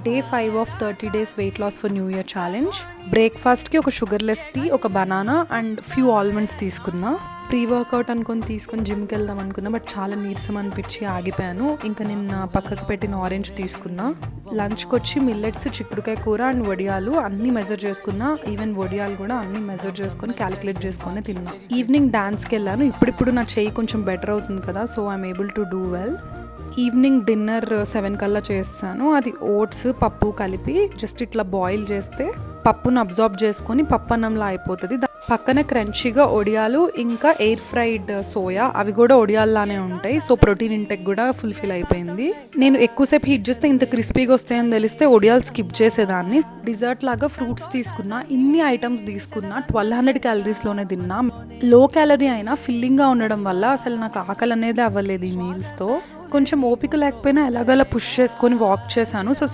Day 5 of 30 days weight loss for new year challenge. బ్రేక్ఫాస్ట్కి ఒక sugarless tea, ఒక banana and few almonds తీసుకున్నా. Pre workout అనుకొని తీసుకొని జిమ్కి వెళ్దాం అనుకున్నా, బట్ చాలా నీరసం అనిపించి ఆగిపోయాను. ఇంకా నిన్న పక్కకు పెట్టిన ఆరెంజ్ తీసుకున్నా. లంచ్కి వచ్చి మిల్లెట్స్, చిక్కుడుకాయ కూర అండ్ వడియాలు అన్నీ మెజర్ చేసుకున్నా. ఈవెన్ వడియాలు కూడా అన్నీ మెజర్ చేసుకొని క్యాలిక్యులేట్ చేసుకొని తిన్నా. ఈవినింగ్ డాన్స్కి వెళ్ళాను. ఇప్పుడిప్పుడు నా చెయ్యి కొంచెం బెటర్ అవుతుంది కదా, so I'm able to do well. Evening dinner 7 కల్లా చేస్తాను. అది ఓట్స్ పప్పు కలిపి జస్ట్ ఇట్లా బాయిల్ చేస్తే పప్పును అబ్జార్బ్ చేసుకొని పప్పు అన్నంలా అయిపోతుంది. పక్కనే క్రంచీగా ఒడియాలు, ఇంకా ఎయిర్ ఫ్రైడ్ సోయా, అవి కూడా ఒడియాల్లానే ఉంటాయి. సో ప్రోటీన్ ఇంటెక్ కూడా ఫుల్ఫిల్ అయిపోయింది. నేను ఎక్కువసేపు హీట్ చేస్తే ఇంత క్రిస్పీగా వస్తాయని తెలిస్తే ఒడియాలు స్కిప్ చేసేదాన్ని. డిజర్ట్ లాగా ఫ్రూట్స్ తీసుకున్నా. ఇన్ని ఐటమ్స్ తీసుకున్నా 1200 క్యాలరీస్లోనే తిన్నా. లో క్యాలరీ అయినా ఫిల్లింగ్గా ఉండడం వల్ల అసలు నాకు ఆకలి అనేది అవ్వలేదు ఈ మీల్స్తో. కొంచెం ఓపిక లేకపోయినా ఎలాగలా పుష్ చేసుకొని వాక్ చేశాను. సో